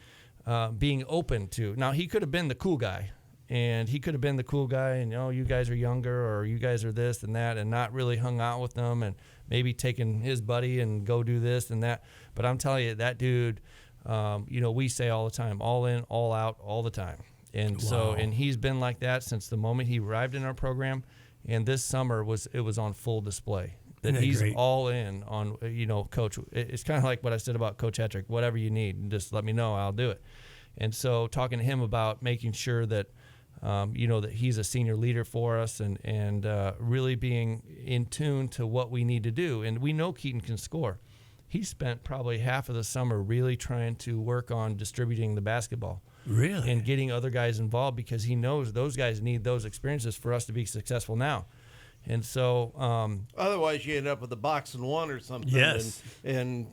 being open to. Now, he could have been the cool guy, And he could have been the cool guy and, you guys are younger or you guys are this and that, and not really hung out with them and maybe taking his buddy and go do this and that. But I'm telling you, that dude, we say all the time, all in, all out, all the time. And and he's been like that since the moment he arrived in our program. And this summer it was on full display that he's great. All in on, Coach. It's kind of like what I said about Coach Hetrick, whatever you need, just let me know, I'll do it. And so talking to him about making sure that, that he's a senior leader for us and really being in tune to what we need to do. And we know Keaton can score. He spent probably half of the summer really trying to work on distributing the basketball. Really? And getting other guys involved because he knows those guys need those experiences for us to be successful now. And so otherwise you end up with a box and one or something. Yes. And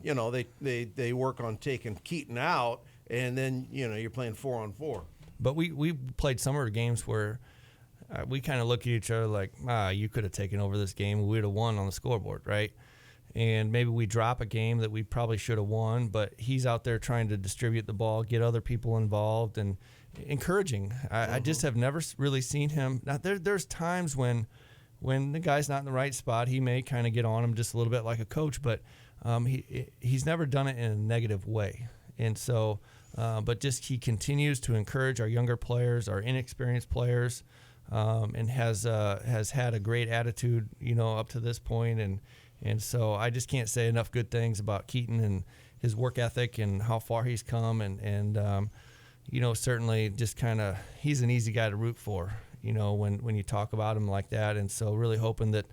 they work on taking Keaton out, and then you're playing 4-on-4. But we played summer games where we kind of look at each other like, you could have taken over this game. We would have won on the scoreboard, right? And maybe we drop a game that we probably should have won, but he's out there trying to distribute the ball, get other people involved, and encouraging. I just have never really seen him. Now, there's times when the guy's not in the right spot, he may kind of get on him just a little bit like a coach, but he's never done it in a negative way. And so, but just he continues to encourage our younger players, our inexperienced players, and has had a great attitude, up to this point. And so I just can't say enough good things about Keaton and his work ethic and how far he's come. And certainly just kind of, he's an easy guy to root for, when you talk about him like that. And so really hoping that,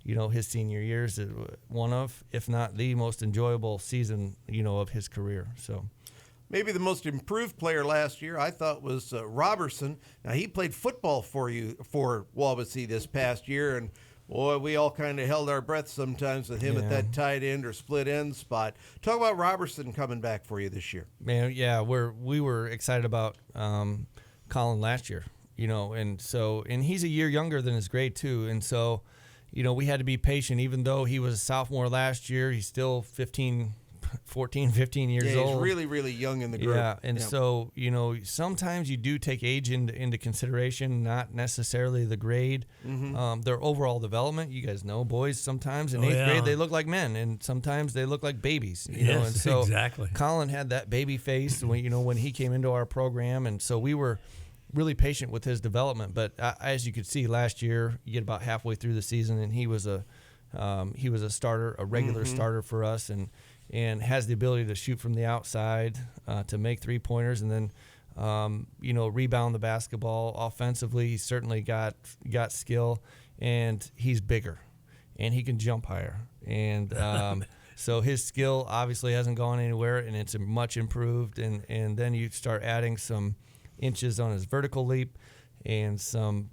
his senior year is one of, if not the most enjoyable season, of his career. So maybe the most improved player last year I thought was Robertson. Now he played football for Wawasee this past year, and boy, we all kind of held our breath sometimes with him at that tight end or split end spot. Talk about Robertson coming back for you this year. Man, yeah, we were excited about Colin last year, and he's a year younger than his grade too, and so, we had to be patient. Even though he was a sophomore last year, he's still 15 years old. He's really, really young in the group. Yeah, and so, sometimes you do take age into consideration, not necessarily the grade. Mm-hmm. Their overall development, you guys know, boys sometimes in eighth grade, they look like men, and sometimes they look like babies. Yes, and so exactly. Colin had that baby face when he came into our program, and so we were really patient with his development. But as you could see last year, you get about halfway through the season, and he was a starter, a regular starter for us, and has the ability to shoot from the outside, to make three-pointers, and then, rebound the basketball. Offensively, he's certainly got skill, and he's bigger, and he can jump higher. And so his skill obviously hasn't gone anywhere, and it's much improved. And then you start adding some inches on his vertical leap and some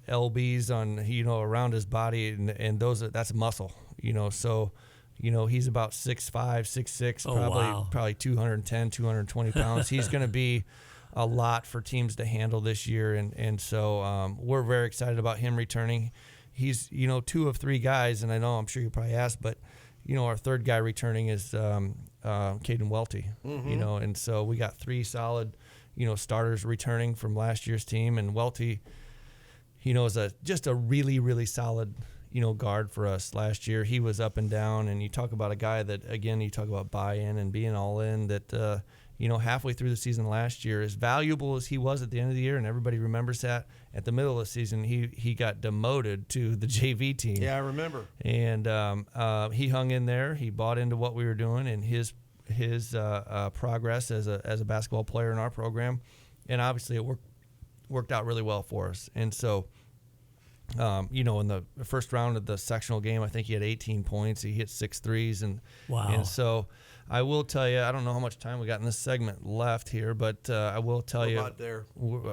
LBs on, around his body, and that's muscle, so he's about 6'5", 6'6", probably 210, 220 pounds. He's going to be a lot for teams to handle this year, and so we're very excited about him returning. He's, two of three guys, and I'm sure you probably asked, but, our third guy returning is Caden Welty, and so we got three solid, starters returning from last year's team, and Welty, is just a really, really solid guard for us. Last year he was up and down, and you talk about a guy that, again, you talk about buy-in and being all in, that halfway through the season last year, as valuable as he was at the end of the year, and everybody remembers that, at the middle of the season he got demoted to the JV team. Yeah, I remember. And he hung in there. He bought into what we were doing and his progress as a basketball player in our program, and obviously it worked out really well for us. And so in the first round of the sectional game, I think he had 18 points. He hit 6 threes. And so I will tell you, I don't know how much time we got in this segment left here, but I will tell you. About there.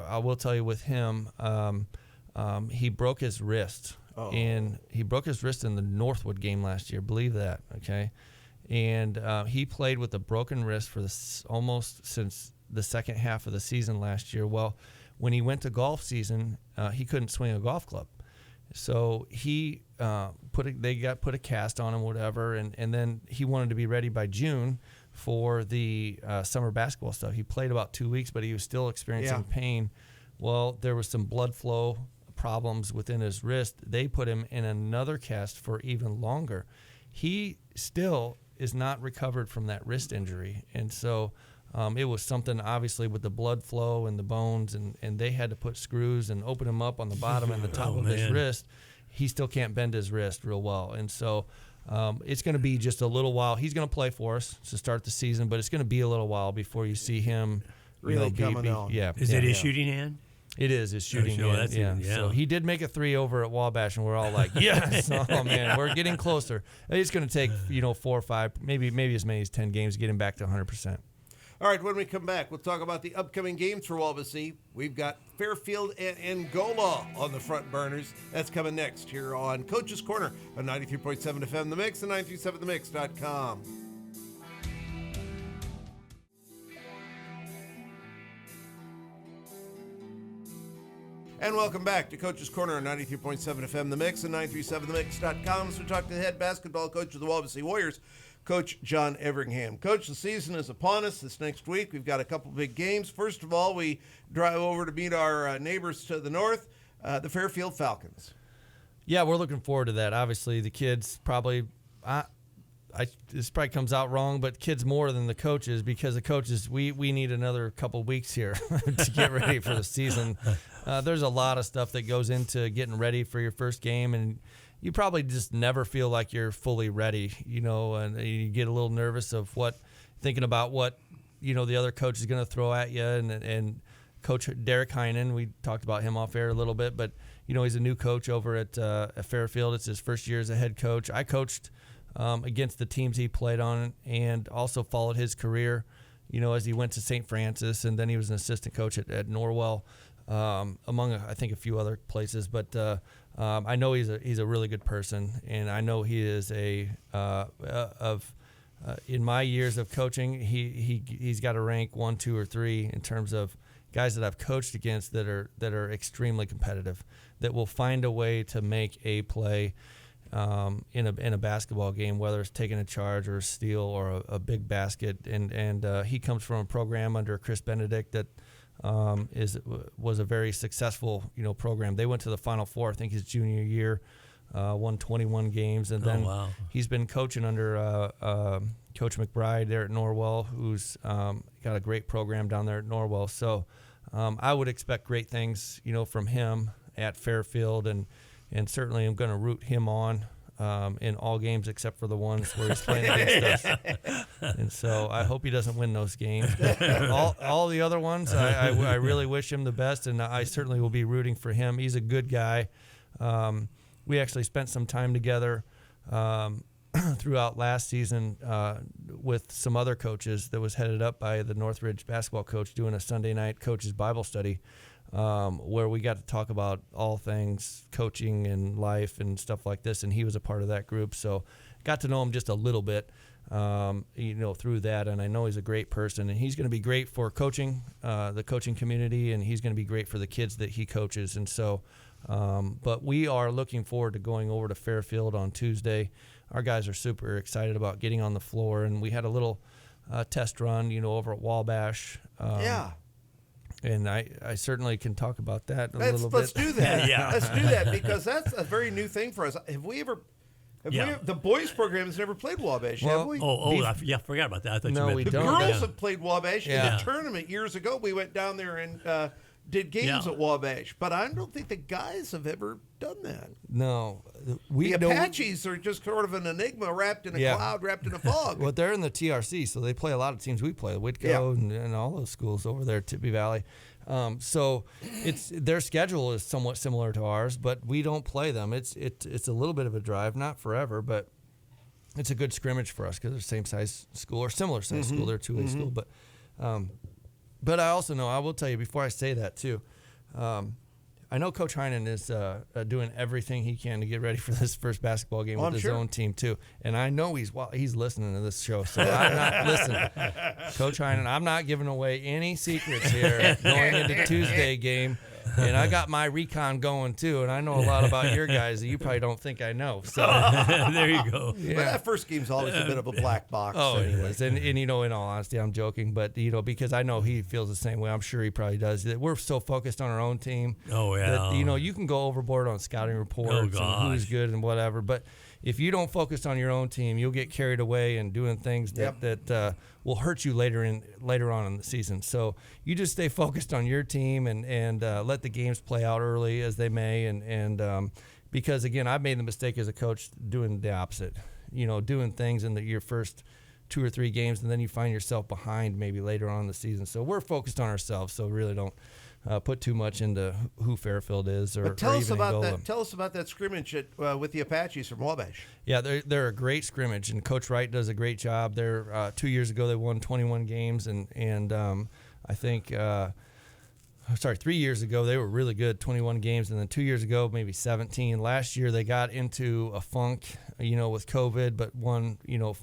I will tell you with him, he broke his wrist. And he broke his wrist in the Northwood game last year. Believe that, okay? And he played with a broken wrist for almost since the second half of the season last year. Well, when he went to golf season, he couldn't swing a golf club. So he they put a cast on him, whatever, and then he wanted to be ready by June for the summer basketball stuff. He played about 2 weeks, but he was still experiencing pain Well, there was some blood flow problems within his wrist. They put him in another cast for even longer. He still is not recovered from that wrist injury. And so it was something, obviously, with the blood flow and the bones, and they had to put screws and open him up on the bottom and the top of his wrist. He still can't bend his wrist real well. And so it's going to be just a little while. He's going to play for us to start the season, but it's going to be a little while before you see him really coming on. Yeah. Is it his shooting hand? It is his shooting hand. Yeah. So he did make a 3 over at Wabash, and we're all like, yes. Oh, man, we're getting closer. It's going to take, 4 or 5, maybe as many as 10 games to get him back to 100%. All right, when we come back, we'll talk about the upcoming games for Wawasee. We've got Fairfield and Angola on the front burners. That's coming next here on Coach's Corner on 93.7 FM The Mix and 937themix.com. And welcome back to Coach's Corner on 93.7 FM The Mix and 937themix.com. So we talk to the head basketball coach of the Wawasee Warriors, Coach Jon Everingham. Coach, the season is upon us. This next week, we've got a couple big games. First of all, we drive over to meet our neighbors to the north, the Fairfield Falcons. Yeah, we're looking forward to that. Obviously, the kids probably this probably comes out wrong, but kids more than the coaches, because the coaches, we need another couple weeks here to get ready for the season. There's a lot of stuff that goes into getting ready for your first game, and you probably just never feel like you're fully ready, and you get a little nervous of thinking about what, the other coach is going to throw at you. And Coach Derek Heinen, we talked about him off air a little bit, but, he's a new coach over at Fairfield. It's his first year as a head coach. I coached against the teams he played on and also followed his career, as he went to St. Francis, and then he was an assistant coach at Norwell, among, I think, a few other places. But I know he's a really good person, and I know he is in my years of coaching, he's got to rank 1, 2, or 3 in terms of guys that I've coached against that are extremely competitive, that will find a way to make a play in a basketball game, whether it's taking a charge or a steal or a big basket. And he comes from a program under Chris Benedict that was a very successful program. They went to the Final Four, I think, his junior year, won 21 games, and then he's been coaching under Coach McBride there at Norwell, who's got a great program down there at Norwell. So I would expect great things from him at Fairfield, and certainly I'm going to root him on in all games except for the ones where he's playing against us. And so I hope he doesn't win those games. All the other ones, I really wish him the best, and I certainly will be rooting for him. He's a good guy. We actually spent some time together throughout last season with some other coaches that was headed up by the Northridge basketball coach, doing a Sunday night coaches Bible study, where we got to talk about all things coaching and life and stuff like this, and he was a part of that group. So got to know him just a little bit, through that, and I know he's a great person, and he's going to be great for coaching, the coaching community, and he's going to be great for the kids that he coaches. And so, but we are looking forward to going over to Fairfield on Tuesday. Our guys are super excited about getting on the floor, and we had a little test run, over at Wabash. And I certainly can talk about that a little bit. Let's do that. Let's do that, because that's a very new thing for us. Have we ever? The boys program has never played Wabash, have we? I forgot about that. I thought No, we The don't. girls have played Wabash in a tournament years ago. We went down there and did games at Wabash, but I don't think the guys have ever done that. No. The Apaches are just sort of an enigma wrapped in a cloud, wrapped in a fog. Well, they're in the TRC, so they play a lot of teams we play, Whitco and all those schools over there, Tippy Valley. So their schedule is somewhat similar to ours, but we don't play them. It's a little bit of a drive, not forever, but it's a good scrimmage for us because they're the same size school or similar size school. They're a two-way school, but I also know, I will tell you before I say that too, I know Coach Heinen is doing everything he can to get ready for this first basketball game with his own team too, and I know he's listening to this show, so I'm not listening. Coach Heinen, I'm not giving away any secrets here going into Tuesday game. And I got my recon going too, and I know a lot about your guys that you probably don't think I know. So there you go. But that first game's always a bit of a black box. Oh, anyway. it is. And in all honesty, I'm joking, but because I know he feels the same way. I'm sure he probably does. That we're so focused on our own team. Oh yeah. That, you can go overboard on scouting reports and who's good and whatever, but if you don't focus on your own team, you'll get carried away and doing things that will hurt you later on in the season. So you just stay focused on your team and let the games play out early as they may. And because again, I've made the mistake as a coach doing the opposite. Doing things in your first 2 or 3 games, and then you find yourself behind maybe later on in the season. So we're focused on ourselves. So really don't put too much into who Fairfield is or tell us even about Angola. that. Tell us about that scrimmage with the Apaches from Wabash. Yeah, they're a great scrimmage, and Coach Wright does a great job. They're 2 years ago they won 21 games, and I think 3 years ago they were really good, 21 games, and then 2 years ago maybe 17. Last year they got into a funk, with COVID, but won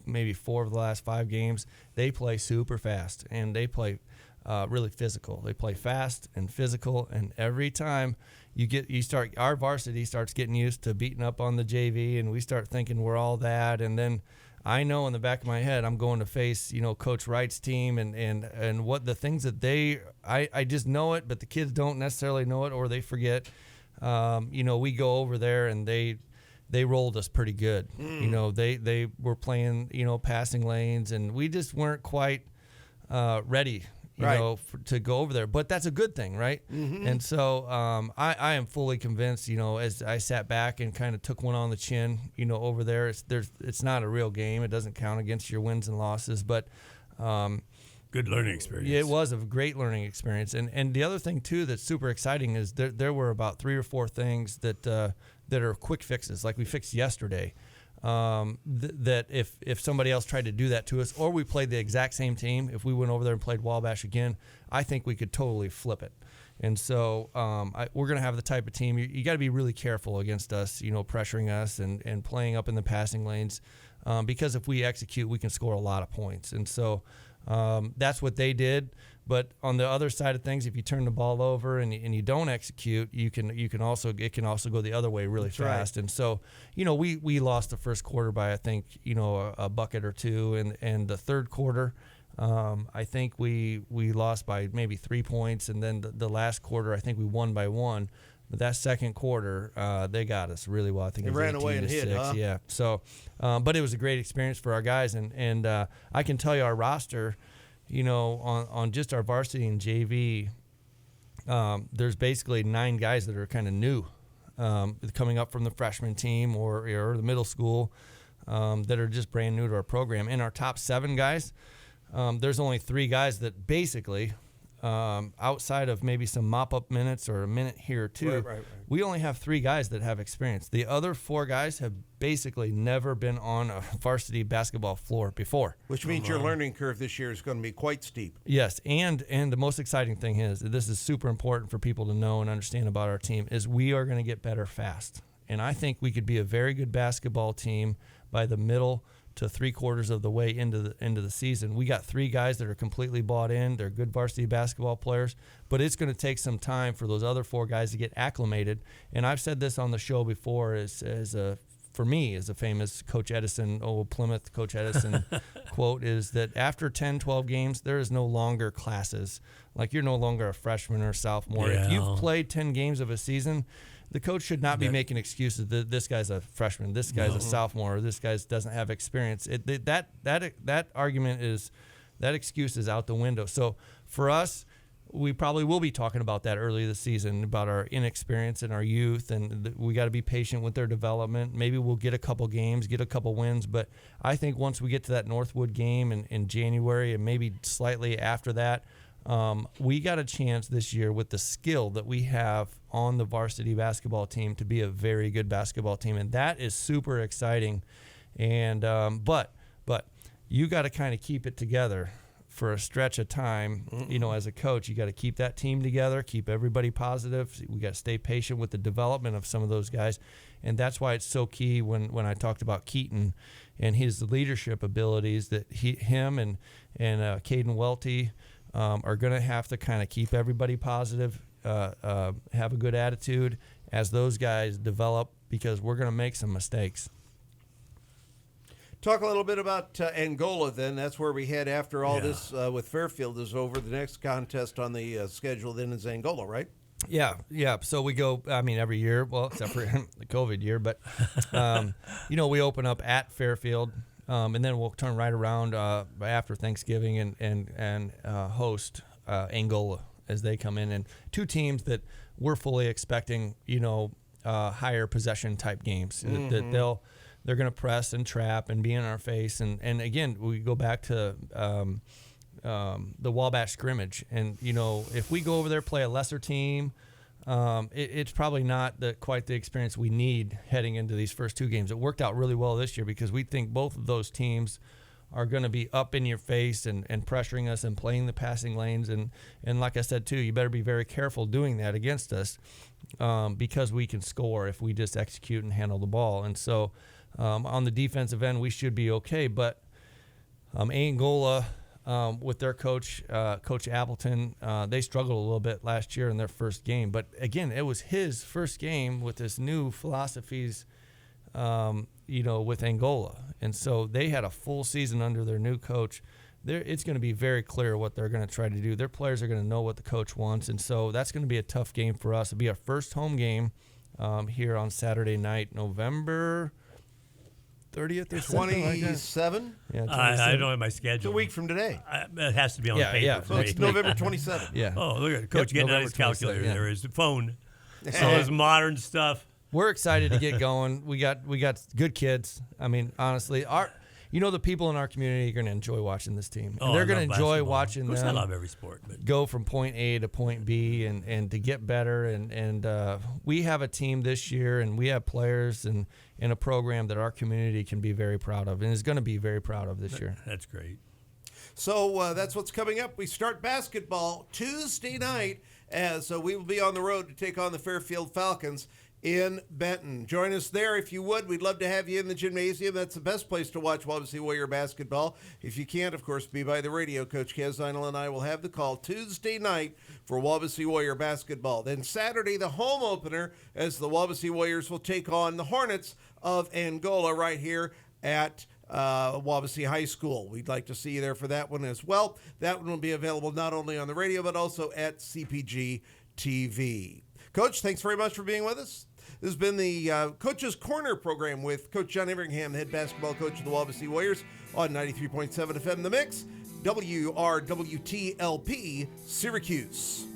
maybe 4 of the last 5 games. They play super fast, and they play really physical. They play fast and physical, and every time our varsity starts getting used to beating up on the JV, and we start thinking we're all that, and then I know in the back of my head I'm going to face Coach Wright's team and what the things that I just know it, but the kids don't necessarily know it, or they forget. We go over there and they rolled us pretty good. They were playing passing lanes, and we just weren't quite ready to go over there, but that's a good thing, right? Mm-hmm. And so I am fully convinced, as I sat back and kind of took one on the chin, over there, it's not a real game. It doesn't count against your wins and losses, but good learning experience. Yeah, it was a great learning experience. And the other thing too that's super exciting is there were about 3 or 4 things that are quick fixes, like we fixed yesterday. That if somebody else tried to do that to us, or we played the exact same team, if we went over there and played Wabash again, I think we could totally flip it. And so we're going to have the type of team, you got to be really careful against us, pressuring us and playing up in the passing lanes, because if we execute, we can score a lot of points. And so that's what they did. But on the other side of things, if you turn the ball over and you don't execute, it can also go the other way really fast. Right. And so, we lost the first quarter by I think a bucket or 2, and the third quarter, I think we lost by maybe 3 points, and then the last quarter I think we won by 1. But that second quarter, they got us really well. I think they ran away and hit, huh? Yeah. So, but it was a great experience for our guys, and I can tell you our roster. On just our varsity and JV, there's basically 9 guys that are kind of new, coming up from the freshman team or the middle school, that are just brand new to our program. In our top 7 guys, there's only 3 guys that basically, outside of maybe some mop-up minutes or a minute here or 2, right. We only have 3 guys that have experience. The other 4 guys have basically never been on a varsity basketball floor before. Which means your learning curve this year is going to be quite steep. Yes, and the most exciting thing is, this is super important for people to know and understand about our team, is we are going to get better fast. And I think we could be a very good basketball team by the middle to 3/4 of the way into the season. We got 3 guys that are completely bought in. They're good varsity basketball players, but it's going to take some time for those other 4 guys to get acclimated. And I've said this on the show before for me, as a famous Coach Edison, Plymouth Coach Edison quote, is that after 10, 12 games, there is no longer classes. Like, you're no longer a freshman or sophomore. Yeah. If you've played 10 games of a season, the coach should not be making excuses that this guy's a freshman, this guy's a sophomore, or this guy doesn't have experience. That argument that excuse is out the window. So for us, we probably will be talking about that early this season, about our inexperience and our youth, and we got to be patient with their development. Maybe we'll get a couple games, get a couple wins, but I think once we get to that Northwood game in January, and maybe slightly after that, we got a chance this year with the skill that we have on the varsity basketball team to be a very good basketball team, and that is super exciting. And but you got to kind of keep it together for a stretch of time. As a coach, you got to keep that team together, keep everybody positive. We got to stay patient with the development of some of those guys, and that's why it's so key when I talked about Keaton and his leadership abilities, that him and Caden Welty are going to have to kind of keep everybody positive. have a good attitude as those guys develop, because we're going to make some mistakes. Talk a little bit about Angola then. That's where we head after all this with Fairfield is over. The next contest on the schedule then is Angola, right? Yeah. So we go, every year, well, except for the COVID year, but, we open up at Fairfield, and then we'll turn right around after Thanksgiving and host Angola as they come in. And two teams that we're fully expecting, higher possession type games. That they're going to press and trap and be in our face. And again, we go back to the Wabash scrimmage. And, if we go over there, play a lesser team, it's probably not quite the experience we need heading into these first two games. It worked out really well this year because we think both of those teams are going to be up in your face and pressuring us and playing the passing lanes. And like I said, too, you better be very careful doing that against us because we can score if we just execute and handle the ball. And so on the defensive end, we should be okay. But Angola, with their coach, Coach Appleton, they struggled a little bit last year in their first game. But, again, it was his first game with this new philosophies, with Angola. And so they had a full season under their new coach. It's going to be very clear what they're going to try to do. Their players are going to know what the coach wants. And so that's going to be a tough game for us. It'll be our first home game here on Saturday night, November 30th or something like that. 27? Yeah, I don't have my schedule. It's a week from today. It has to be on paper. Yeah. For So me. it's November 27th. Yeah. Oh, look at Coach getting out his calculator. Yeah. There is the phone. All this modern stuff. We're excited to get going. We got good kids. Honestly, the people in our community are going to enjoy watching this team. And they're going to enjoy watching them. Of course, I love every sport. But go from point A to point B and to get better. And we have a team this year, and we have players and a program that our community can be very proud of and is going to be very proud of this year. That's great. So that's what's coming up. We start basketball Tuesday night as we will be on the road to take on the Fairfield Falcons in Benton. Join us there if you would. We'd love to have you in the gymnasium. That's the best place to watch Wawasee Warrior basketball. If you can't, of course, be by the radio. Coach Caz Szynal and I will have the call Tuesday night for Wawasee Warrior basketball. Then Saturday, the home opener, as the Wawasee Warriors will take on the Hornets of Angola right here at Wawasee High School. We'd like to see you there for that one as well. That one will be available not only on the radio, but also at CPG-TV. Coach, thanks very much for being with us. This has been the Coach's Corner program with Coach Jon Everingham, the head basketball coach of the Wawasee Warriors on 93.7 FM The Mix, WRWTLP, Syracuse.